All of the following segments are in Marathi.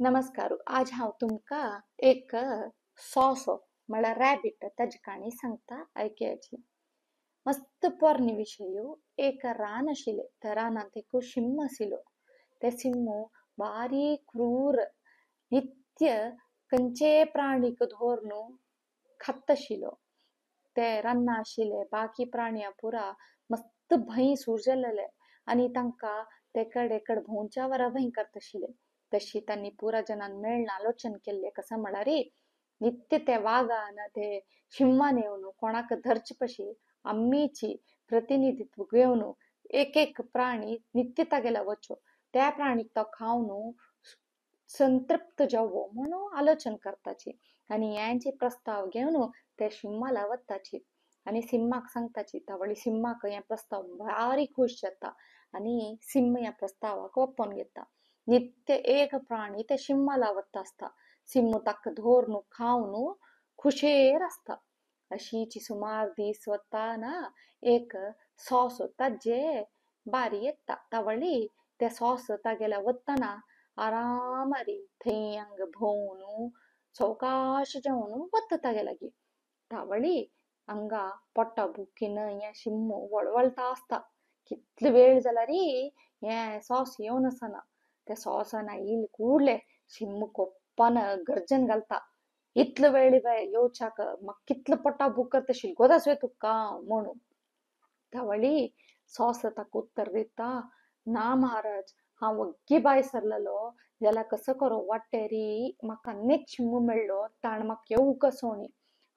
नमस्कार. आज हांव तुमका एक सॉसो म्हळ्यार रॅबिट ताजे काणी सांगता ऐकयाची. मस्त पोरणे विषय. एक रान आशिल्ले. त्या रानात एक शिम्म आशिल्लो. ते शिम्मो बारी क्रूर नित्य खंयचे प्राणीक धोरून खात आशिल्लो. ते रानां आशिल्ले बाकी प्राण्या पुरा मस्त भंय सुरजलेले आणि तांकां ते कडेकड भोंवच्या वरा भंय करता आशिल्ले. तशी त्यांनी पुरा जनान मेळून आलोचन केले कसं म्हळ्यार नित्य ते वाघान ते शिम्मान येवन कोणाक धरचे पशी आम्मीची प्रतिनिधित्व घेवन एक एक प्राणी नित्य तागेला वचो त्या प्राणीक तो खावन संतृप्त जावो म्हणून आलोचन करताची आणि यांचे प्रस्ताव घेवन ते शिम्माला वताची आणि सिम्माक सांगताची तावळी सिम्माक हे प्रस्ताव भारी खुश जाता आणि सिम्म या प्रस्तावाक ओप्पोन घेता. नित्य एक प्राणी ते शिम्माला वता असता. सिम्म ताक धोरून खावन खुशेर असता. अशीची सुमार दीस वता ना एक सॉस ताजे बारी येता तावळी ते सॉस तागेला वतना आरामारी थंय हांग भोवन सावकाश जावन वता तागे लागी. तावळी हांगा पोट्टा बुकीन हे शिम्मो वळवळता असता. कितले वेळ जाल्यार हे सॉस येवन आसना. ते सॉसान येयले कूडले शिम्म कोप्पान गर्जन घालता. इतलो वेळ येवच्याक म्हाका कितलो पोट्टा बूक करता शिलगोत आसुंये तुका म्हणून. तावळी सॉस ताका उत्तर दिता, ना महाराज, हांव वग्गी भायर सरलेलो जाल्यार कसो करो वाटेरी म्हाका आनीक शिम्मो मेळ्ळो ताण म्हाका येवूं कसो न्ही.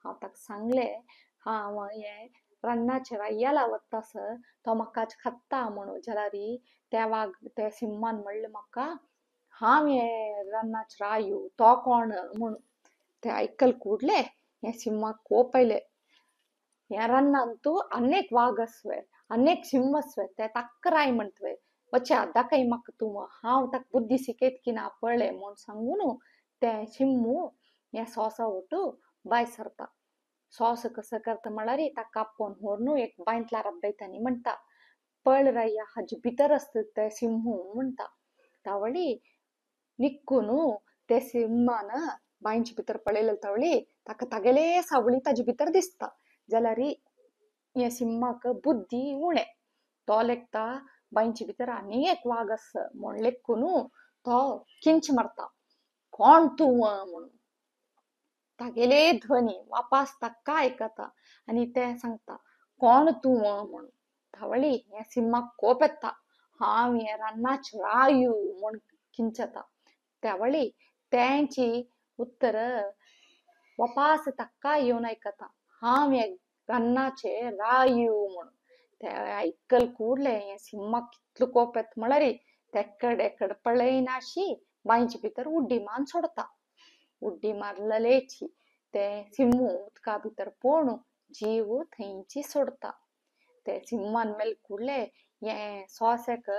हांव ताका सांगलें हांव हे रानाच्या येला वतासर तो म्हाका आज खाता म्हणून जाल्यार त्या सिम्मान म्हणलें म्हाका हांव हे रानाचो रायो तो कोण म्हणून. ते आयकल कूडले हे सिम्माक खूप आयले. ह्या रानांतू अनेक वाघ आसवे अनेक सिम्म आसवे ते ताका राय म्हणतवे वच्या दाखय म्हाका तूं हांव ताका बुद्धी शिकयत की ना पळय म्हूण सांगून ते शिम्मू ह्या सॉसा वटू भायर सरता. सॉस कसं करता म्हळ्यार ताका कापोन व्हरून एक बांयतला रबयता आनी म्हणटा पळ राया हाजे भितर आसता ते सिम्मू म्हणटा. तावळी निक्कून ते सिम्मान बांयचे भितर पळयलें तावळी ताका तागेले सावळी ताजे भितर दिसता जाल्यार हे सिम्माक बुद्धी उणे. तो लेखता बांयचे भितर आनी एक वाघ आसा म्हूण लेखून तो किंच मारता कोण तूं म्हणून. तागेले ध्वनी वापास ताका आयकता आणि ते सांगता कोण तूं म्हणून. तावळी हे सिम्माक कोप येता. हांव हे रानाचो रायो म्हूण किंचता. त्यावळी तेंची उत्तर वापास ताका येवन आयकता हांव हे रानाचे रायो म्हणून. ते आयकल कूडले हे सिम्माक कितलो कोप येता म्हळ्यार ते कडेकड पळयनाशी बांयचे भितर उड्डी मारून सोडता. उड्डी मारलेची ते सिम्मू उदका भितर पळोवन जीव थंयची सोडता. ते सिम्मान मेल कूडले हे सॉसाक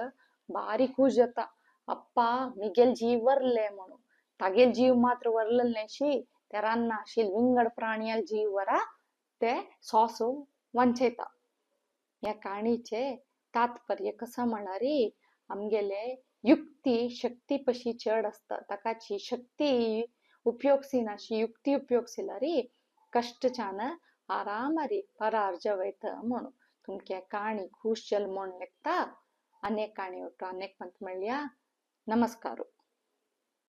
बारी खूश जाता. अप्पा मिगेल जीव वरले म्हणून. तागेल जीव मात्र वरलेलो न्हयशी ते रानां आशिल्ले विंगड प्राण्याल जीव वरा ते सॉस वांचयता. ह्या काणीचे तात्पर्य कसं म्हळ्यार आमगेले युक्ती शक्ती पशी चड असता. ताकाची शक्ती उपयोगसी नाशी युक्ती उपयोगसी जाल्यार कष्टच्यान आरामारी परार जवयत म्हणून. तुमके काणी खुश जल म्हूण लेखता. अनेक काणी अनेक पंत म्हणल्या. नमस्कार.